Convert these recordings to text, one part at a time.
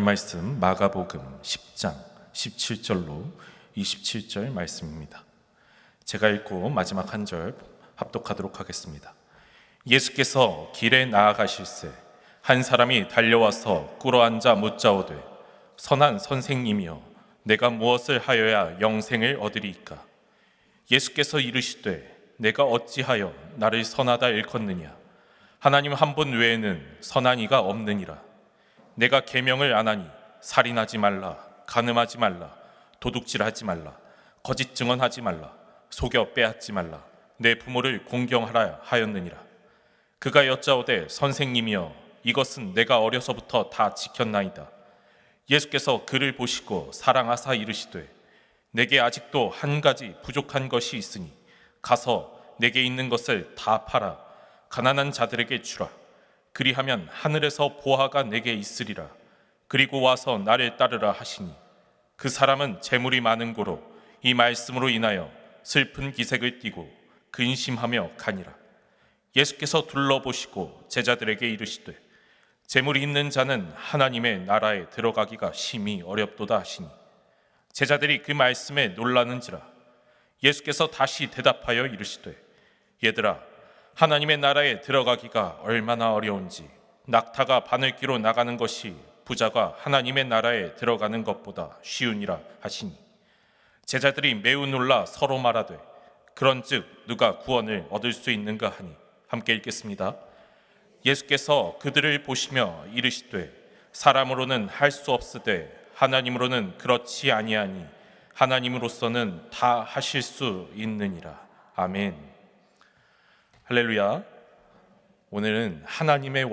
말씀 마가복음 10장 17절로 27절 말씀입니다. 제가 읽고 마지막 한 절 합독하도록 하겠습니다. 예수께서 길에 나아가실새 한 사람이 달려와서 꿇어앉아 묻자오되 선한 선생님이여 내가 무엇을 하여야 영생을 얻으리이까? 예수께서 이르시되 내가 어찌하여 나를 선하다 일컫느냐? 하나님 한 분 외에는 선한 이가 없느니라. 내가 계명을 안 하니 살인하지 말라, 간음하지 말라, 도둑질하지 말라, 거짓 증언하지 말라, 속여 빼앗지 말라, 내 부모를 공경하라 하였느니라. 그가 여짜오되 선생님이여 이것은 내가 어려서부터 다 지켰나이다. 예수께서 그를 보시고 사랑하사 이르시되 내게 아직도 한 가지 부족한 것이 있으니 가서 내게 있는 것을 다 팔아 가난한 자들에게 주라. 그리하면 하늘에서 보화가 내게 있으리라. 그리고 와서 나를 따르라 하시니 그 사람은 재물이 많은 고로 이 말씀으로 인하여 슬픈 기색을 띠고 근심하며 가니라. 예수께서 둘러보시고 제자들에게 이르시되 재물이 있는 자는 하나님의 나라에 들어가기가 심히 어렵도다 하시니 제자들이 그 말씀에 놀라는지라. 예수께서 다시 대답하여 이르시되 얘들아 하나님의 나라에 들어가기가 얼마나 어려운지 낙타가 바늘기로 나가는 것이 부자가 하나님의 나라에 들어가는 것보다 쉬우니라 하시니 제자들이 매우 놀라 서로 말하되 그런즉 누가 구원을 얻을 수 있는가 하니 함께 읽겠습니다. 예수께서 그들을 보시며 이르시되 사람으로는 할 수 없으되 하나님으로는 그렇지 아니하니 하나님으로서는 다 하실 수 있느니라. 아멘. 할렐루야. 오늘은 하나님의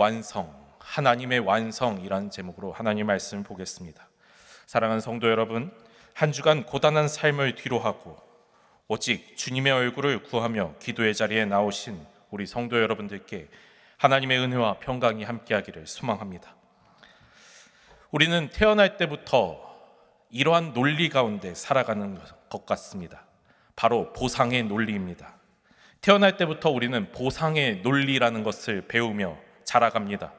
완성이라는 제목으로 하나님 말씀을 보겠습니다. 사랑하는 성도 여러분, 한 주간 고단한 삶을 뒤로하고 오직 주님의 얼굴을 구하며 기도의 자리에 나오신 우리 성도 여러분들께 하나님의 은혜와 평강이 함께하기를 소망합니다. 우리는 태어날 때부터 이러한 논리 가운데 살아가는 것 같습니다. 바로 보상의 논리입니다. 태어날 때부터 우리는 보상의 논리라는 것을 배우며 자라갑니다.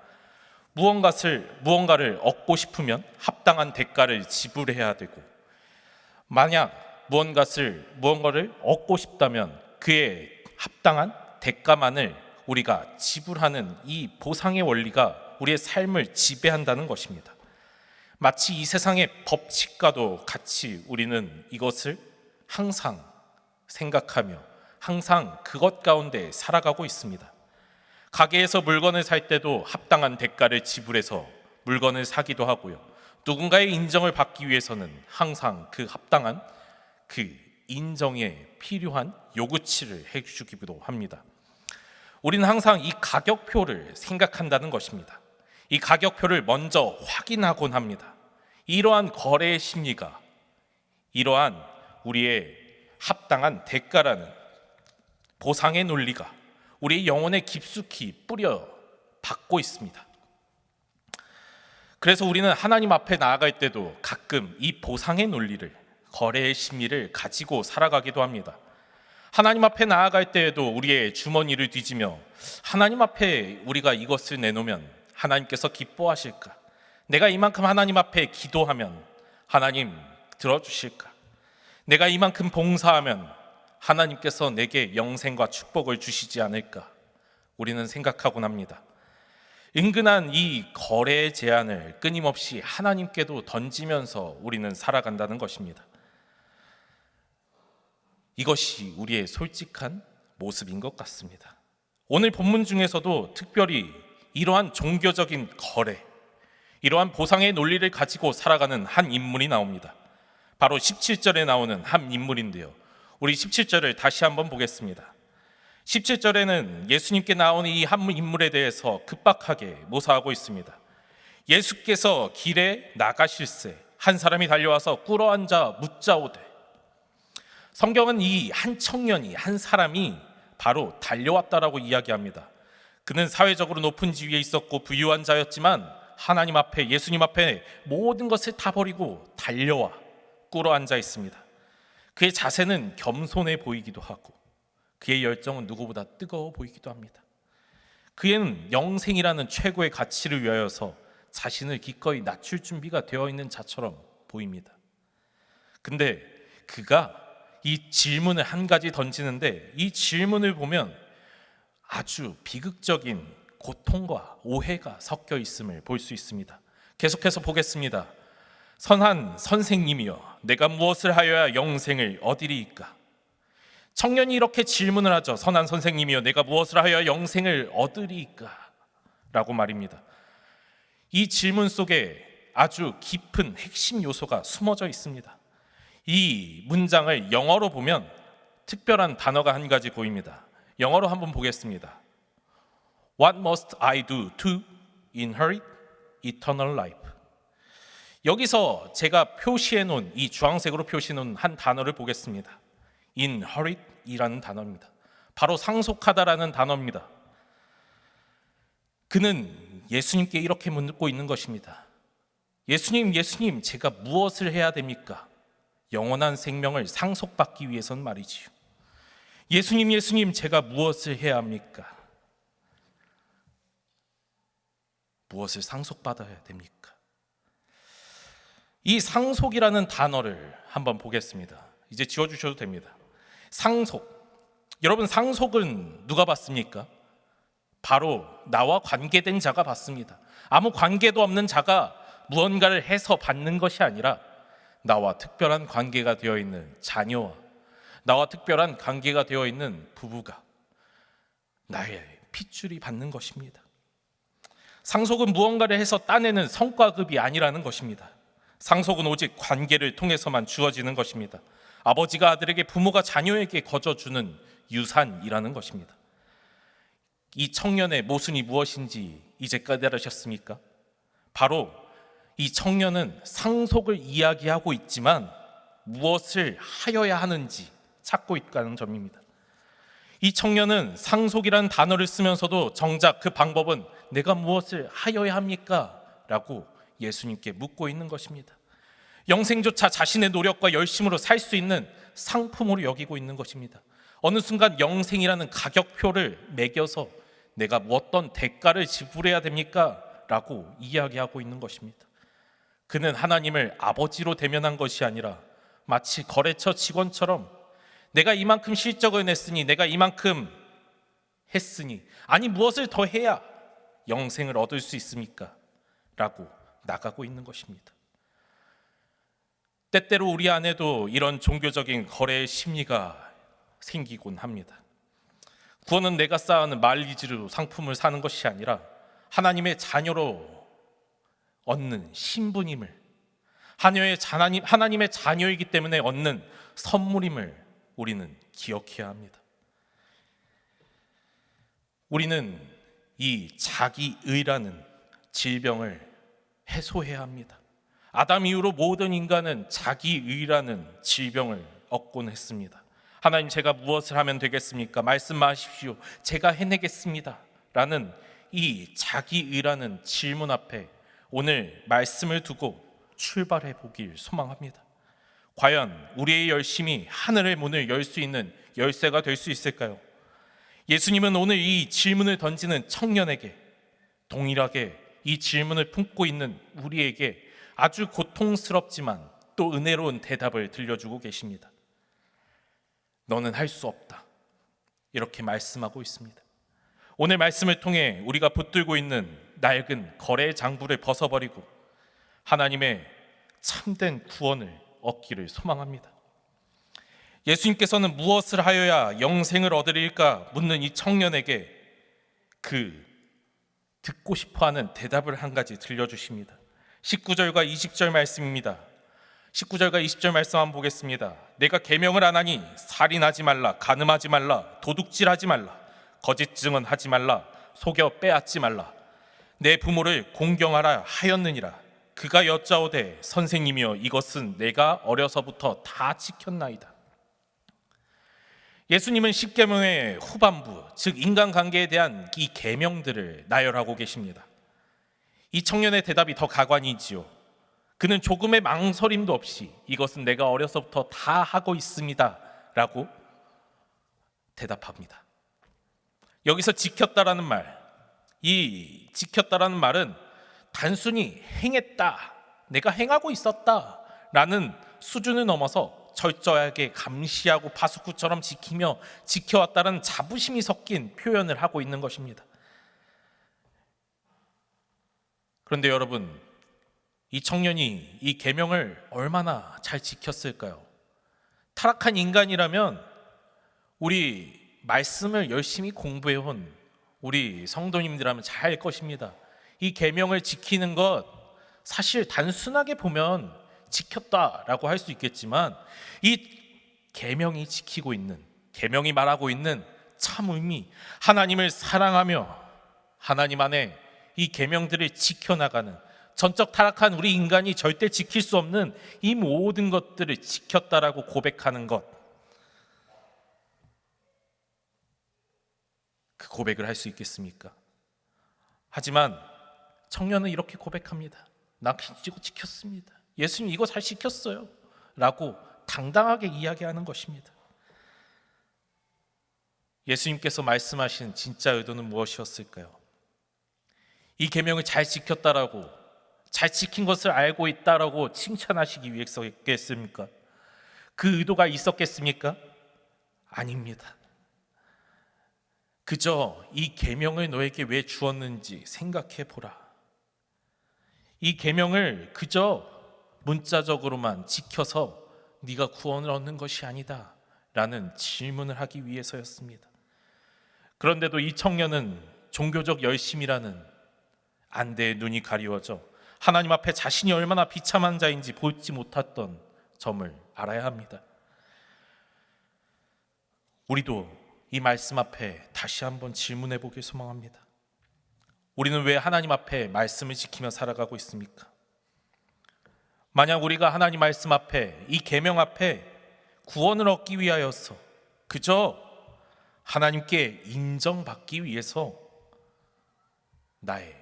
무언가를 얻고 싶으면 합당한 대가를 지불해야 되고, 만약 무언가를 얻고 싶다면 그의 합당한 대가만을 우리가 지불하는 이 보상의 원리가 우리의 삶을 지배한다는 것입니다. 마치 이 세상의 법칙과도 같이 우리는 이것을 항상 생각하며 항상 그것 가운데 살아가고 있습니다. 가게에서 물건을 살 때도 합당한 대가를 지불해서 물건을 사기도 하고요. 누군가의 인정을 받기 위해서는 항상 그 합당한 그 인정에 필요한 요구치를 해주기도 합니다. 우리는 항상 이 가격표를 생각한다는 것입니다. 이 가격표를 먼저 확인하곤 합니다. 이러한 거래의 심리가 이러한 우리의 합당한 대가라는 보상의 논리가 우리의 영혼에 깊숙이 뿌려 박고 있습니다. 그래서 우리는 하나님 앞에 나아갈 때도 가끔 이 보상의 논리를, 거래의 심리를 가지고 살아가기도 합니다. 하나님 앞에 나아갈 때에도 우리의 주머니를 뒤지며 하나님 앞에 우리가 이것을 내놓으면 하나님께서 기뻐하실까? 내가 이만큼 하나님 앞에 기도하면 하나님 들어주실까? 내가 이만큼 봉사하면 하나님께서 내게 영생과 축복을 주시지 않을까? 우리는 생각하곤 합니다. 은근한 이 거래의 제안을 끊임없이 하나님께도 던지면서 우리는 살아간다는 것입니다. 이것이 우리의 솔직한 모습인 것 같습니다. 오늘 본문 중에서도 특별히 이러한 종교적인 거래, 이러한 보상의 논리를 가지고 살아가는 한 인물이 나옵니다. 바로 17절에 나오는 한 인물인데요. 우리 17절을 다시 한번 보겠습니다. 17절에는 예수님께 나오는 이 한 인물에 대해서 급박하게 묘사하고 있습니다. 예수께서 길에 나가실새 한 사람이 달려와서 꿇어앉아 묻자오되, 성경은 이 한 청년이, 한 사람이 바로 달려왔다라고 이야기합니다. 그는 사회적으로 높은 지위에 있었고 부유한 자였지만 하나님 앞에, 예수님 앞에 모든 것을 다 버리고 달려와 꿇어앉아 있습니다. 그의 자세는 겸손해 보이기도 하고 그의 열정은 누구보다 뜨거워 보이기도 합니다. 그는 영생이라는 최고의 가치를 위하여서 자신을 기꺼이 낮출 준비가 되어 있는 자처럼 보입니다. 근데 그가 이 질문을 한 가지 던지는데 이 질문을 보면 아주 비극적인 고통과 오해가 섞여 있음을 볼 수 있습니다. 계속해서 보겠습니다. 선한 선생님이여, 내가 무엇을 하여야 영생을 얻으리이까? 청년이 이렇게 질문을 하죠. 선한 선생님이여, 내가 무엇을 하여야 영생을 얻으리이까? 라고 말입니다. 이 질문 속에 아주 깊은 핵심 요소가 숨어져 있습니다. 이 문장을 영어로 보면 특별한 단어가 한 가지 보입니다. 영어로 한번 보겠습니다. What must I do to inherit eternal life? 여기서 제가 표시해 놓은 이 주황색으로 표시해 놓은 한 단어를 보겠습니다. inherit이라는 단어입니다. 바로 상속하다라는 단어입니다. 그는 예수님께 이렇게 묻고 있는 것입니다. 예수님, 제가 무엇을 해야 됩니까? 영원한 생명을 상속받기 위해서는 말이지요. 예수님, 제가 무엇을 해야 합니까? 무엇을 상속받아야 됩니까? 이 상속이라는 단어를 한번 보겠습니다. 이제 지워주셔도 됩니다. 상속. 여러분, 상속은 누가 받습니까? 바로 나와 관계된 자가 받습니다. 아무 관계도 없는 자가 무언가를 해서 받는 것이 아니라 나와 특별한 관계가 되어 있는 자녀와 나와 특별한 관계가 되어 있는 부부가 나의 핏줄이 받는 것입니다. 상속은 무언가를 해서 따내는 성과급이 아니라는 것입니다. 상속은 오직 관계를 통해서만 주어지는 것입니다. 아버지가 아들에게, 부모가 자녀에게 거저주는 유산이라는 것입니다. 이 청년의 모순이 무엇인지 이제 깨달으셨습니까? 바로 이 청년은 상속을 이야기하고 있지만 무엇을 하여야 하는지 찾고 있다는 점입니다. 이 청년은 상속이라는 단어를 쓰면서도 정작 그 방법은 내가 무엇을 하여야 합니까? 라고 예수님께 묻고 있는 것입니다. 영생조차 자신의 노력과 열심으로 살 수 있는 상품으로 여기고 있는 것입니다. 어느 순간 영생이라는 가격표를 매겨서 내가 어떤 대가를 지불해야 됩니까? 라고 이야기하고 있는 것입니다. 그는 하나님을 아버지로 대면한 것이 아니라 마치 거래처 직원처럼 내가 이만큼 실적을 냈으니, 내가 이만큼 했으니, 아니 무엇을 더 해야 영생을 얻을 수 있습니까? 라고 나가고 있는 것입니다. 때때로 우리 안에도 이런 종교적인 거래의 심리가 생기곤 합니다. 구원은 내가 쌓아놓은 마일리지로 상품을 사는 것이 아니라 하나님의 자녀로 얻는 신분임을, 하나님의 자녀이기 때문에 얻는 선물임을 우리는 기억해야 합니다. 우리는 이 자기의라는 질병을 해소해야 합니다. 아담 이후로 모든 인간은 자기의라는 질병을 얻곤 했습니다. 하나님, 제가 무엇을 하면 되겠습니까? 말씀하십시오. 제가 해내겠습니다. 라는 이 자기의라는 질문 앞에 오늘 말씀을 두고 출발해 보길 소망합니다. 과연 우리의 열심이 하늘의 문을 열 수 있는 열쇠가 될 수 있을까요? 예수님은 오늘 이 질문을 던지는 청년에게, 동일하게 이 질문을 품고 있는 우리에게 아주 고통스럽지만 또 은혜로운 대답을 들려주고 계십니다. 너는 할 수 없다. 이렇게 말씀하고 있습니다. 오늘 말씀을 통해 우리가 붙들고 있는 낡은 거래의 장부를 벗어버리고 하나님의 참된 구원을 얻기를 소망합니다. 예수님께서는 무엇을 하여야 영생을 얻으리일까 묻는 이 청년에게 그 듣고 싶어하는 대답을 한 가지 들려주십니다. 19절과 20절 말씀입니다. 19절과 20절 말씀 한번 보겠습니다. 내가 계명을 안 하니 살인하지 말라, 간음하지 말라, 도둑질하지 말라, 거짓 증언하지 말라, 속여 빼앗지 말라, 내 부모를 공경하라 하였느니라. 그가 여짜오되 선생님이여, 이것은 내가 어려서부터 다 지켰나이다. 예수님은 십계명의 후반부, 즉 인간관계에 대한 이 계명들을 나열하고 계십니다. 이 청년의 대답이 더 가관이지요. 그는 조금의 망설임도 없이 이것은 내가 어려서부터 다 하고 있습니다 라고 대답합니다. 여기서 지켰다라는 말, 이 지켰다라는 말은 단순히 행했다, 내가 행하고 있었다라는 수준을 넘어서 철저하게 감시하고 파수꾼처럼 지키며 지켜왔다는 자부심이 섞인 표현을 하고 있는 것입니다. 그런데 여러분, 이 청년이 이 계명을 얼마나 잘 지켰을까요? 타락한 인간이라면 우리 말씀을 열심히 공부해온 우리 성도님들이라면 잘 알 것입니다. 이 계명을 지키는 것 사실 단순하게 보면 지켰다라고 할 수 있겠지만, 이 계명이 지키고 있는, 계명이 말하고 있는 참 의미, 하나님을 사랑하며 하나님 안에 이 계명들을 지켜나가는, 전적 타락한 우리 인간이 절대 지킬 수 없는 이 모든 것들을 지켰다라고 고백하는 것, 그 고백을 할 수 있겠습니까? 하지만 청년은 이렇게 고백합니다. 나 이거 지켰습니다. 예수님 이거 잘 지켰어요 라고 당당하게 이야기하는 것입니다. 예수님께서 말씀하신 진짜 의도는 무엇이었을까요? 이 계명을 잘 지켰다라고, 잘 지킨 것을 알고 있다라고 칭찬하시기 위해서겠습니까? 그 의도가 있었겠습니까? 아닙니다. 그저 이 계명을 너에게 왜 주었는지 생각해 보라. 이 계명을 그저 문자적으로만 지켜서 네가 구원을 얻는 것이 아니다 라는 질문을 하기 위해서였습니다. 그런데도 이 청년은 종교적 열심이라는 안대에 눈이 가리워져 하나님 앞에 자신이 얼마나 비참한 자인지 보지 못했던 점을 알아야 합니다. 우리도 이 말씀 앞에 다시 한번 질문해 보길 소망합니다. 우리는 왜 하나님 앞에 말씀을 지키며 살아가고 있습니까? 만약 우리가 하나님 말씀 앞에, 이 계명 앞에 구원을 얻기 위하여서 그저 하나님께 인정받기 위해서, 나의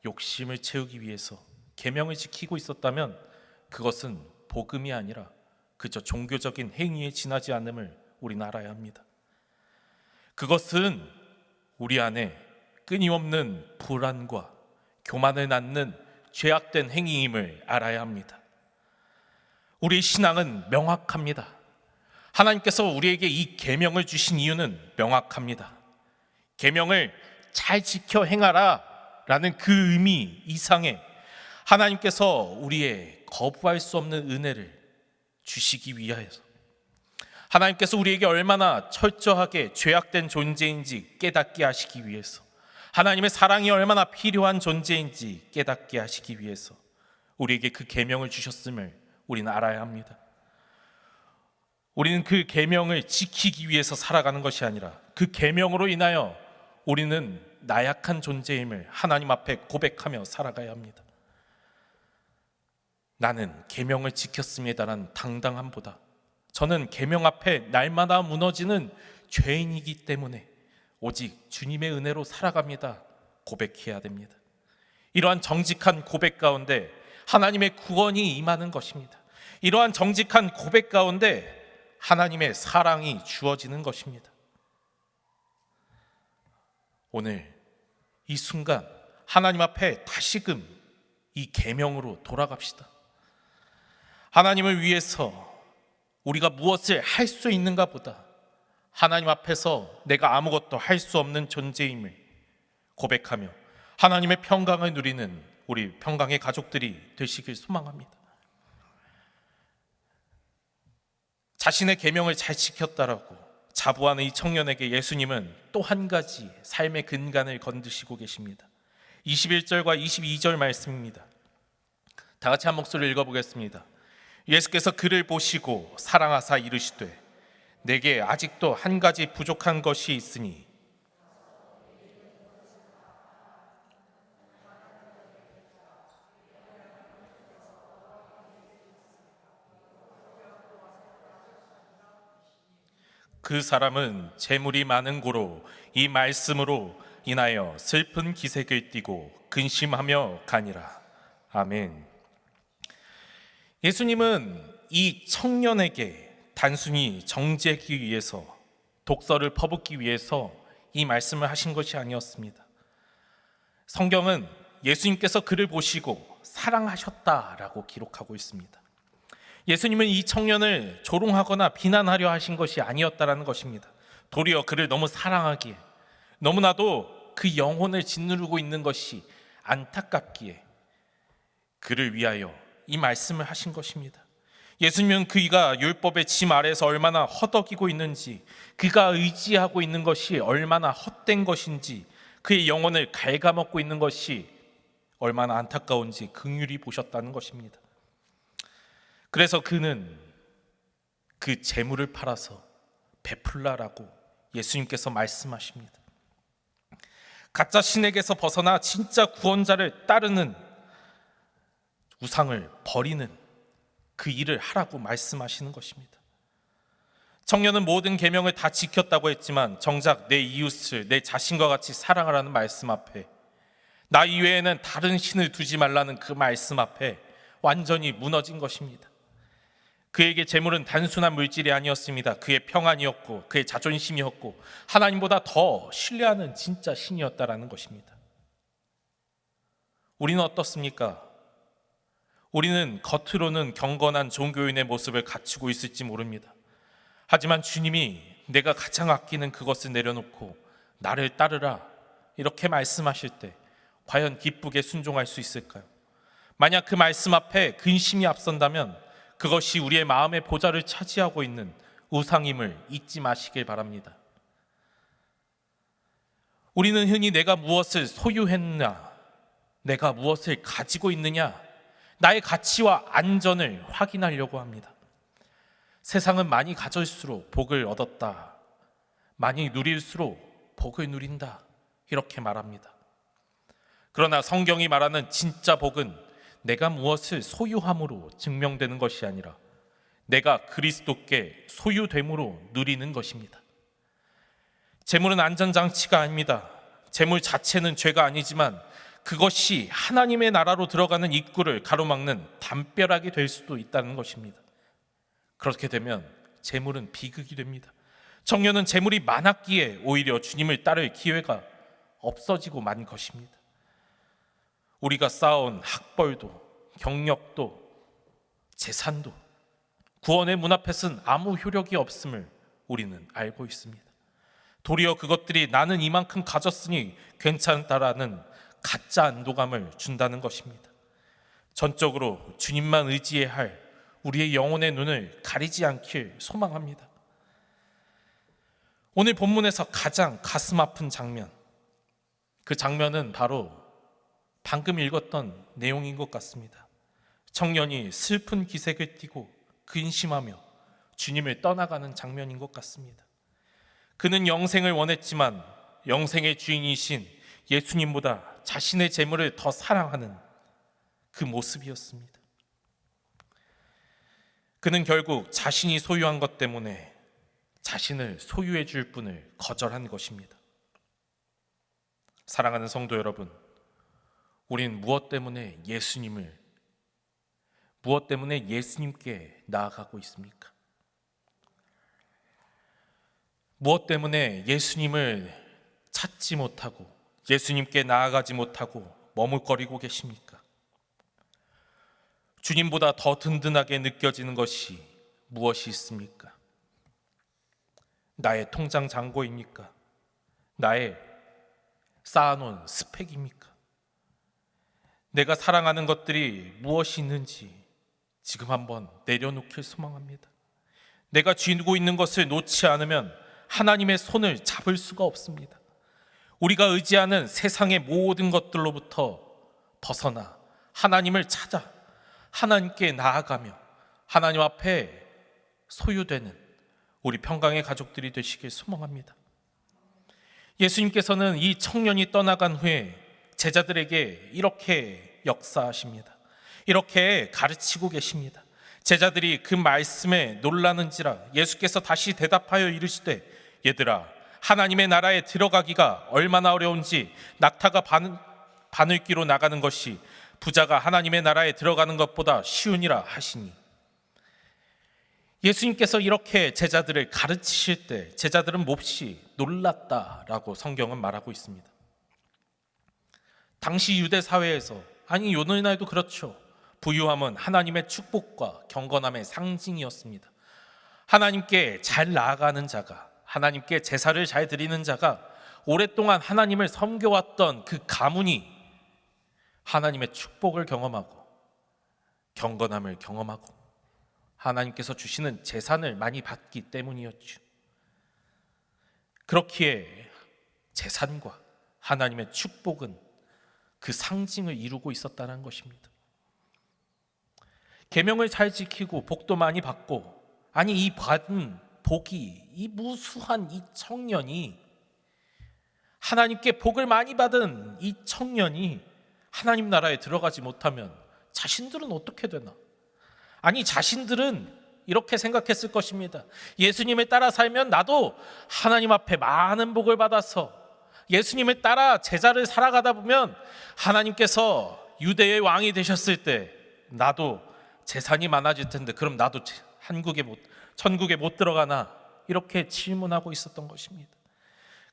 욕심을 채우기 위해서 계명을 지키고 있었다면 그것은 복음이 아니라 그저 종교적인 행위에 지나지 않음을 우리는 알아야 합니다. 그것은 우리 안에 끊임없는 불안과 교만을 낳는 죄악된 행위임을 알아야 합니다. 우리의 신앙은 명확합니다. 하나님께서 우리에게 이 계명을 주신 이유는 명확합니다. 계명을 잘 지켜 행하라 라는 그 의미 이상의 하나님께서 우리의 거부할 수 없는 은혜를 주시기 위하여서, 하나님께서 우리에게 얼마나 철저하게 죄악된 존재인지 깨닫게 하시기 위해서, 하나님의 사랑이 얼마나 필요한 존재인지 깨닫게 하시기 위해서 우리에게 그 계명을 주셨음을 우리는 알아야 합니다. 우리는 그 계명을 지키기 위해서 살아가는 것이 아니라 그 계명으로 인하여 우리는 나약한 존재임을 하나님 앞에 고백하며 살아가야 합니다. 나는 계명을 지켰습니다라는 당당함보다 저는 계명 앞에 날마다 무너지는 죄인이기 때문에 오직 주님의 은혜로 살아갑니다 고백해야 됩니다. 이러한 정직한 고백 가운데 하나님의 구원이 임하는 것입니다. 이러한 정직한 고백 가운데 하나님의 사랑이 주어지는 것입니다. 오늘 이 순간 하나님 앞에 다시금 이 계명으로 돌아갑시다. 하나님을 위해서 우리가 무엇을 할 수 있는가 보다 하나님 앞에서 내가 아무것도 할 수 없는 존재임을 고백하며 하나님의 평강을 누리는 우리 평강의 가족들이 되시길 소망합니다. 자신의 계명을 잘 지켰다라고 자부하는 이 청년에게 예수님은 또 한 가지 삶의 근간을 건드시고 계십니다. 21절과 22절 말씀입니다. 다 같이 한 목소리를 읽어보겠습니다. 예수께서 그를 보시고 사랑하사 이르시되 내게 아직도 한 가지 부족한 것이 있으니 그 사람은 재물이 많은 고로 이 말씀으로 인하여 슬픈 기색을 띠고 근심하며 가니라. 아멘. 예수님은 이 청년에게 단순히 정죄하기 위해서, 독설을 퍼붓기 위해서 이 말씀을 하신 것이 아니었습니다. 성경은 예수님께서 그를 보시고 사랑하셨다라고 기록하고 있습니다. 예수님은 이 청년을 조롱하거나 비난하려 하신 것이 아니었다라는 것입니다. 도리어 그를 너무 사랑하기에, 너무나도 그 영혼을 짓누르고 있는 것이 안타깝기에 그를 위하여 이 말씀을 하신 것입니다. 예수님은 그가 율법의 짐 아래에서 얼마나 허덕이고 있는지, 그가 의지하고 있는 것이 얼마나 헛된 것인지, 그의 영혼을 갉아먹고 있는 것이 얼마나 안타까운지 긍휼히 보셨다는 것입니다. 그래서 그는 그 재물을 팔아서 베풀라라고 예수님께서 말씀하십니다. 가짜 신에게서 벗어나 진짜 구원자를 따르는 우상을 버리는 그 일을 하라고 말씀하시는 것입니다. 청년은 모든 계명을 다 지켰다고 했지만 정작 내 이웃을 내 자신과 같이 사랑하라는 말씀 앞에, 나 이외에는 다른 신을 두지 말라는 그 말씀 앞에 완전히 무너진 것입니다. 그에게 재물은 단순한 물질이 아니었습니다. 그의 평안이었고 그의 자존심이었고 하나님보다 더 신뢰하는 진짜 신이었다라는 것입니다. 우리는 어떻습니까? 우리는 겉으로는 경건한 종교인의 모습을 갖추고 있을지 모릅니다. 하지만 주님이 내가 가장 아끼는 그것을 내려놓고 나를 따르라 이렇게 말씀하실 때 과연 기쁘게 순종할 수 있을까요? 만약 그 말씀 앞에 근심이 앞선다면 그것이 우리의 마음의 보좌를 차지하고 있는 우상임을 잊지 마시길 바랍니다. 우리는 흔히 내가 무엇을 소유했나, 내가 무엇을 가지고 있느냐, 나의 가치와 안전을 확인하려고 합니다. 세상은 많이 가질수록 복을 얻었다, 많이 누릴수록 복을 누린다, 이렇게 말합니다. 그러나 성경이 말하는 진짜 복은 내가 무엇을 소유함으로 증명되는 것이 아니라 내가 그리스도께 소유됨으로 누리는 것입니다. 재물은 안전장치가 아닙니다. 재물 자체는 죄가 아니지만 그것이 하나님의 나라로 들어가는 입구를 가로막는 담벼락이 될 수도 있다는 것입니다. 그렇게 되면 재물은 비극이 됩니다. 청년은 재물이 많았기에 오히려 주님을 따를 기회가 없어지고 만 것입니다. 우리가 쌓아온 학벌도 경력도 재산도 구원의 문 앞에서는 아무 효력이 없음을 우리는 알고 있습니다. 도리어 그것들이 나는 이만큼 가졌으니 괜찮다라는 가짜 안도감을 준다는 것입니다. 전적으로 주님만 의지해야 할 우리의 영혼의 눈을 가리지 않길 소망합니다. 오늘 본문에서 가장 가슴 아픈 장면, 그 장면은 바로 방금 읽었던 내용인 것 같습니다. 청년이 슬픈 기색을 띠고 근심하며 주님을 떠나가는 장면인 것 같습니다. 그는 영생을 원했지만 영생의 주인이신 예수님보다 자신의 재물을 더 사랑하는 그 모습이었습니다. 그는 결국 자신이 소유한 것 때문에 자신을 소유해 줄 분을 거절한 것입니다. 사랑하는 성도 여러분, 우린 무엇 때문에 예수님께 나아가고 있습니까? 무엇 때문에 예수님을 찾지 못하고 예수님께 나아가지 못하고 머뭇거리고 계십니까? 주님보다 더 든든하게 느껴지는 것이 무엇이 있습니까? 나의 통장 잔고입니까? 나의 쌓아놓은 스펙입니까? 내가 사랑하는 것들이 무엇이 있는지 지금 한번 내려놓길 소망합니다. 내가 쥐고 있는 것을 놓지 않으면 하나님의 손을 잡을 수가 없습니다. 우리가 의지하는 세상의 모든 것들로부터 벗어나 하나님을 찾아 하나님께 나아가며 하나님 앞에 소유되는 우리 평강의 가족들이 되시길 소망합니다. 예수님께서는 이 청년이 떠나간 후에 제자들에게 이렇게 역사하십니다. 이렇게 가르치고 계십니다. 제자들이 그 말씀에 놀라는지라 예수께서 다시 대답하여 이르시되 얘들아, 하나님의 나라에 들어가기가 얼마나 어려운지 낙타가 바늘귀로 나가는 것이 부자가 하나님의 나라에 들어가는 것보다 쉬우니라 하시니. 예수님께서 이렇게 제자들을 가르치실 때 제자들은 몹시 놀랐다라고 성경은 말하고 있습니다. 당시 유대 사회에서, 아니 오늘날도 그렇죠, 부유함은 하나님의 축복과 경건함의 상징이었습니다. 하나님께 잘 나아가는 자가, 하나님께 제사를 잘 드리는 자가 오랫동안 하나님을 섬겨왔던 그 가문이 하나님의 축복을 경험하고 경건함을 경험하고 하나님께서 주시는 재산을 많이 받기 때문이었죠. 그렇기에 재산과 하나님의 축복은 그 상징을 이루고 있었다는 것입니다. 계명을 잘 지키고 복도 많이 받고, 아니 이 받은 복이, 이 무수한 이 청년이, 하나님께 복을 많이 받은 이 청년이 하나님 나라에 들어가지 못하면 자신들은 어떻게 되나? 아니 자신들은 이렇게 생각했을 것입니다. 예수님을 따라 살면 나도 하나님 앞에 많은 복을 받아서, 예수님을 따라 제자를 살아가다 보면 하나님께서 유대의 왕이 되셨을 때 나도 재산이 많아질 텐데 그럼 나도 천국에 못 들어가나? 이렇게 질문하고 있었던 것입니다.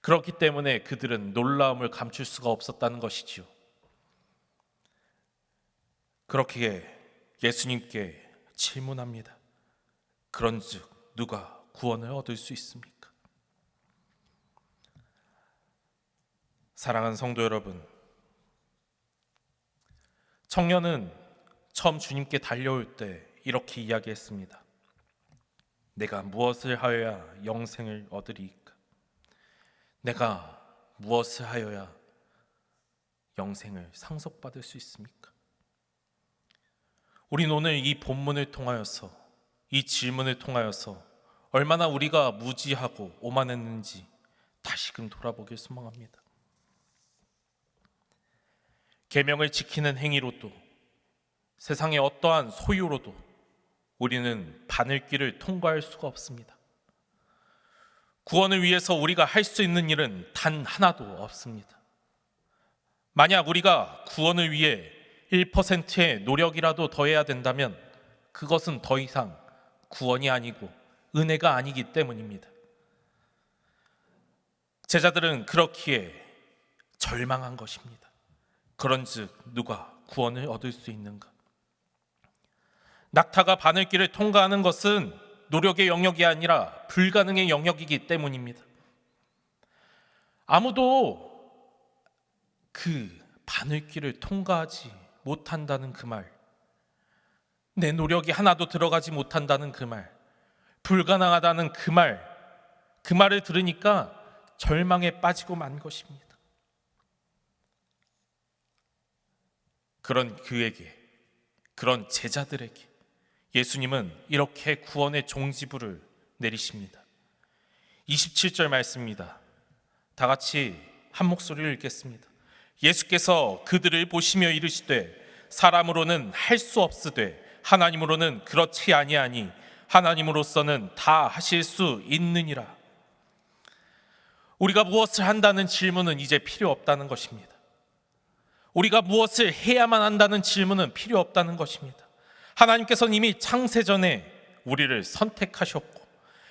그렇기 때문에 그들은 놀라움을 감출 수가 없었다는 것이지요. 그렇기에 예수님께 질문합니다. 그런즉 누가 구원을 얻을 수 있습니까? 사랑하는 성도 여러분, 청년은 처음 주님께 달려올 때 이렇게 이야기했습니다. 내가 무엇을 하여야 영생을 얻으리이까? 내가 무엇을 하여야 영생을 상속받을 수 있습니까? 우리는 오늘 이 본문을 통하여서, 이 질문을 통하여서 얼마나 우리가 무지하고 오만했는지 다시금 돌아보길 소망합니다. 계명을 지키는 행위로도, 세상의 어떠한 소유로도 우리는 바늘길을 통과할 수가 없습니다. 구원을 위해서 우리가 할 수 있는 일은 단 하나도 없습니다. 만약 우리가 구원을 위해 1%의 노력이라도 더해야 된다면 그것은 더 이상 구원이 아니고 은혜가 아니기 때문입니다. 제자들은 그렇기에 절망한 것입니다. 그런즉 누가 구원을 얻을 수 있는가? 낙타가 바늘길을 통과하는 것은 노력의 영역이 아니라 불가능의 영역이기 때문입니다. 아무도 그 바늘길을 통과하지 못한다는 그 말, 내 노력이 하나도 들어가지 못한다는 그 말, 불가능하다는 그 말을 들으니까 절망에 빠지고 만 것입니다. 그런 그에게, 그런 제자들에게 예수님은 이렇게 구원의 종지부를 내리십니다. 27절 말씀입니다. 다 같이 한 목소리를 읽겠습니다. 예수께서 그들을 보시며 이르시되 사람으로는 할 수 없으되 하나님으로는 그렇지 아니하니 하나님으로서는 다 하실 수 있느니라. 우리가 무엇을 한다는 질문은 이제 필요 없다는 것입니다. 우리가 무엇을 해야만 한다는 질문은 필요 없다는 것입니다. 하나님께서는 이미 창세전에 우리를 선택하셨고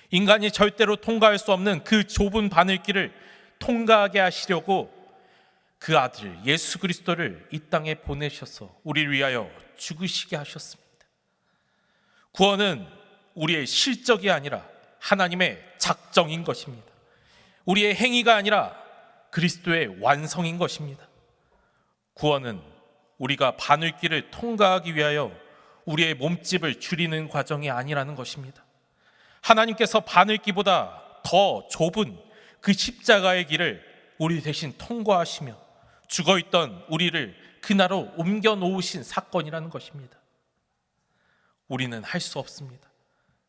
인간이 절대로 통과할 수 없는 그 좁은 바늘길을 통과하게 하시려고 그 아들 예수 그리스도를 이 땅에 보내셔서 우리를 위하여 죽으시게 하셨습니다. 구원은 우리의 실적이 아니라 하나님의 작정인 것입니다. 우리의 행위가 아니라 그리스도의 완성인 것입니다. 구원은 우리가 바늘길을 통과하기 위하여 우리의 몸집을 줄이는 과정이 아니라는 것입니다. 하나님께서 바늘길보다 더 좁은 그 십자가의 길을 우리 대신 통과하시며 죽어있던 우리를 그나로 옮겨 놓으신 사건이라는 것입니다. 우리는 할 수 없습니다.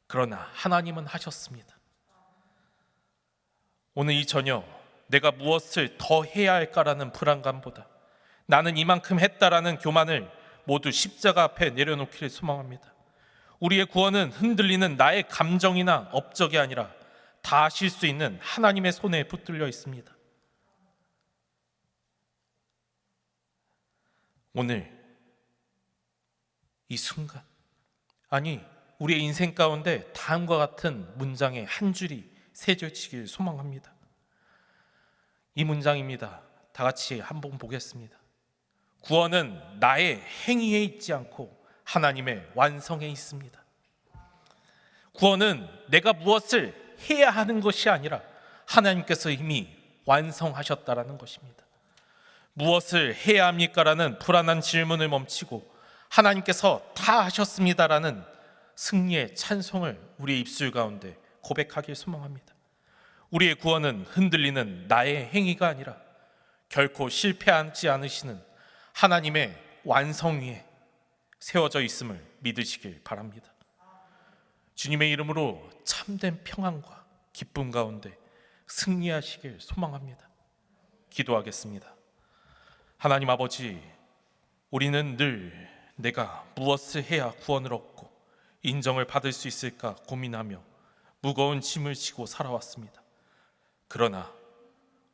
그러나 하나님은 하셨습니다. 오늘 이 저녁 내가 무엇을 더 해야 할까라는 불안감보다 나는 이만큼 했다라는 교만을 모두 십자가 앞에 내려놓기를 소망합니다. 우리의 구원은 흔들리는 나의 감정이나 업적이 아니라 다 하실 수 있는 하나님의 손에 붙들려 있습니다. 오늘 이 순간, 아니 우리의 인생 가운데 다음과 같은 문장의 한 줄이 새겨지길 소망합니다. 이 문장입니다. 다 같이 한번 보겠습니다. 구원은 나의 행위에 있지 않고 하나님의 완성에 있습니다. 구원은 내가 무엇을 해야 하는 것이 아니라 하나님께서 이미 완성하셨다라는 것입니다. 무엇을 해야 합니까라는 불안한 질문을 멈추고 하나님께서 다 하셨습니다라는 승리의 찬송을 우리의 입술 가운데 고백하길 소망합니다. 우리의 구원은 흔들리는 나의 행위가 아니라 결코 실패하지 않으시는 하나님의 완성 위에 세워져 있음을 믿으시길 바랍니다. 주님의 이름으로 참된 평안과 기쁨 가운데 승리하시길 소망합니다. 기도하겠습니다. 하나님 아버지, 우리는 늘 내가 무엇을 해야 구원을 얻고 인정을 받을 수 있을까 고민하며 무거운 짐을 지고 살아왔습니다. 그러나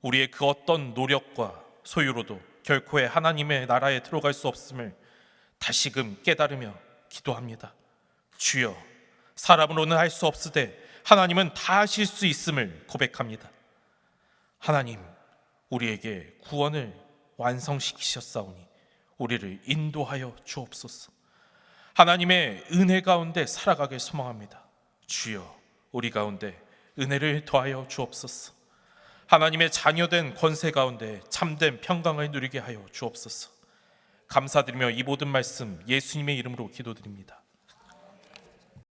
우리의 그 어떤 노력과 소유로도 결코의 하나님의 나라에 들어갈 수 없음을 다시금 깨달으며 기도합니다. 주여, 사람으로는 할 수 없으되 하나님은 다 하실 수 있음을 고백합니다. 하나님, 우리에게 구원을 완성시키셨사오니 우리를 인도하여 주옵소서. 하나님의 은혜 가운데 살아가길 소망합니다. 주여, 우리 가운데 은혜를 더하여 주옵소서. 하나님의 자녀된 권세 가운데 참된 평강을 누리게 하여 주옵소서. 감사드리며 이 모든 말씀 예수님의 이름으로 기도드립니다.